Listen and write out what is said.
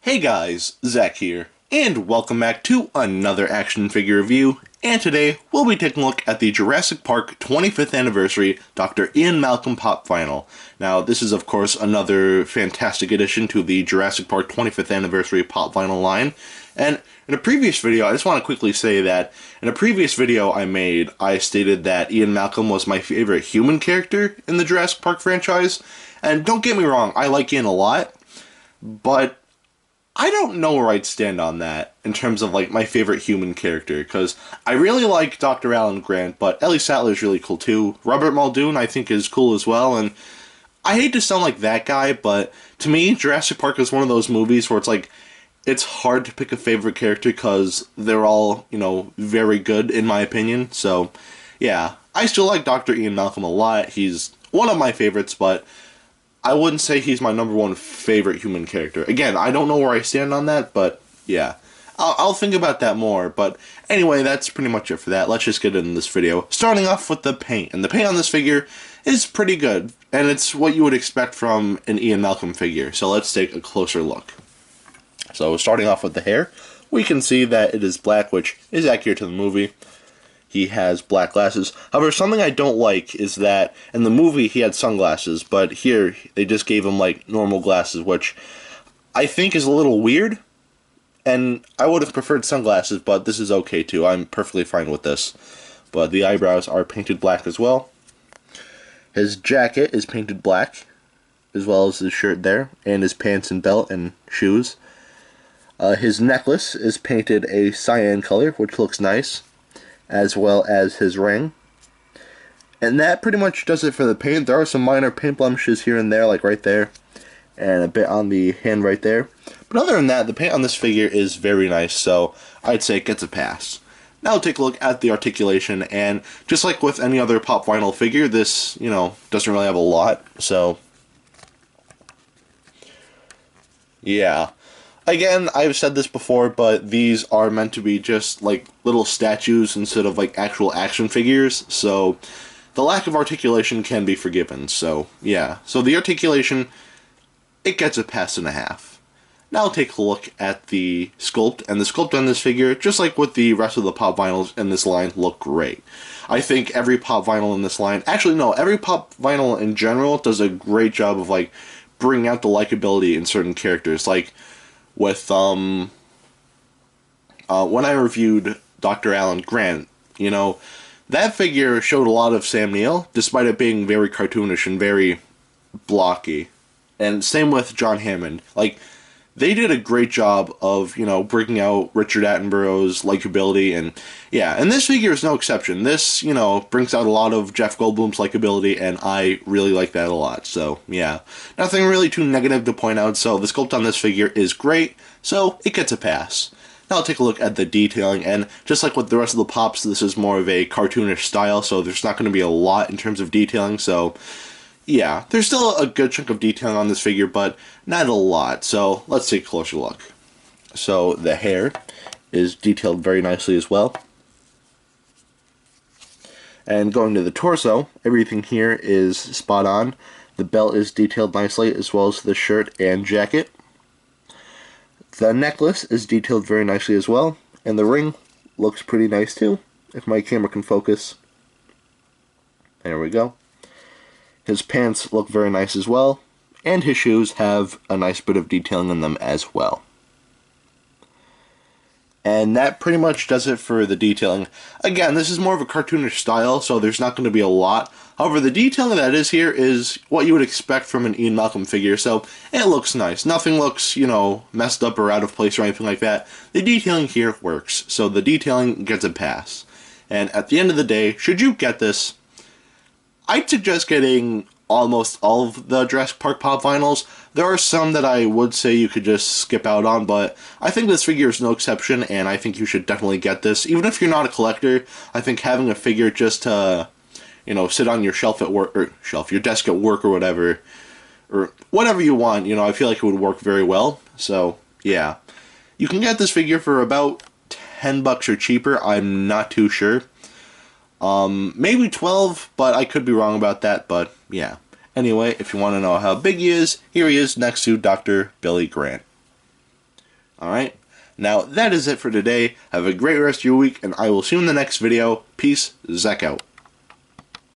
Hey guys, Zach here, and welcome back to another action figure review, and today we'll be taking a look at the Jurassic Park 25th Anniversary Dr. Ian Malcolm Pop Vinyl. Now, this is of course another fantastic addition to the Jurassic Park 25th Anniversary Pop Vinyl line, and in a previous video, I just want to quickly say that in a previous video I made, I stated that Ian Malcolm was my favorite human character in the Jurassic Park franchise, and don't get me wrong, I like Ian a lot, but I don't know where I'd stand on that in terms of like my favorite human character, because I really like Dr. Alan Grant, but Ellie Sattler is really cool too. Robert Muldoon I think is cool as well, and I hate to sound like that guy, but to me Jurassic Park is one of those movies where it's like it's hard to pick a favorite character because they're all, very good in my opinion. So yeah, I still like Dr. Ian Malcolm a lot. He's one of my favorites, but I wouldn't say he's my number one favorite human character. Again, I don't know where I stand on that, but yeah. I'll think about that more, but anyway, that's pretty much it for that. Let's just get into this video. Starting off with the paint, and the paint on this figure is pretty good, and it's what you would expect from an Ian Malcolm figure, so let's take a closer look. So starting off with the hair, we can see that it is black, which is accurate to the movie. He has black glasses. However, something I don't like is that in the movie he had sunglasses, but here they just gave him like normal glasses, which I think is a little weird. And I would have preferred sunglasses, but this is okay too. I'm perfectly fine with this. But the eyebrows are painted black as well. His jacket is painted black, as well as his shirt there, and his pants and belt and shoes. His necklace is painted a cyan color, which looks nice, as well as his ring. And that pretty much does it for the paint. There are some minor paint blemishes here and there, like right there, and a bit on the hand right there. But other than that, the paint on this figure is very nice, so I'd say it gets a pass. Now take a look at the articulation, and just like with any other Pop Vinyl figure, this, doesn't really have a lot, so yeah. Again, I've said this before, but these are meant to be just like little statues instead of like actual action figures, so the lack of articulation can be forgiven, so yeah. So the articulation, it gets a pass and a half. Now take a look at the sculpt, and the sculpt on this figure, just like with the rest of the Pop Vinyls in this line, look great. I think every Pop Vinyl in this line, actually no, every Pop Vinyl in general does a great job of like bringing out the likability in certain characters, like with when I reviewed Dr. Alan Grant, that figure showed a lot of Sam Neill, despite it being very cartoonish and very blocky. And same with John Hammond. Like, they did a great job of, bringing out Richard Attenborough's likability, and yeah, and this figure is no exception. This, brings out a lot of Jeff Goldblum's likability, and I really like that a lot, so yeah. Nothing really too negative to point out, so the sculpt on this figure is great, so it gets a pass. Now I'll take a look at the detailing, and just like with the rest of the Pops, this is more of a cartoonish style, so there's not going to be a lot in terms of detailing, so yeah, there's still a good chunk of detailing on this figure, but not a lot, so let's take a closer look. So the hair is detailed very nicely as well. And going to the torso, everything here is spot on. The belt is detailed nicely, as well as the shirt and jacket. The necklace is detailed very nicely as well, and the ring looks pretty nice too, if my camera can focus. There we go. His pants look very nice as well, and his shoes have a nice bit of detailing in them as well. And that pretty much does it for the detailing. Again, this is more of a cartoonish style, so there's not going to be a lot. However, the detailing that is here is what you would expect from an Ian Malcolm figure, so it looks nice. Nothing looks, messed up or out of place or anything like that. The detailing here works, so the detailing gets a pass. And at the end of the day, should you get this, I'd suggest getting almost all of the Jurassic Park Pop Vinyls. There are some that I would say you could just skip out on, but I think this figure is no exception, and I think you should definitely get this. Even if you're not a collector, I think having a figure just to, sit on your shelf at work, or your desk at work or whatever you want, I feel like it would work very well. So, yeah. You can get this figure for about $10 or cheaper, I'm not too sure. Maybe 12, but I could be wrong about that, but yeah. Anyway, if you want to know how big he is, here he is next to Dr. Billy Grant. Alright? Now, that is it for today. Have a great rest of your week, and I will see you in the next video. Peace, Zach out.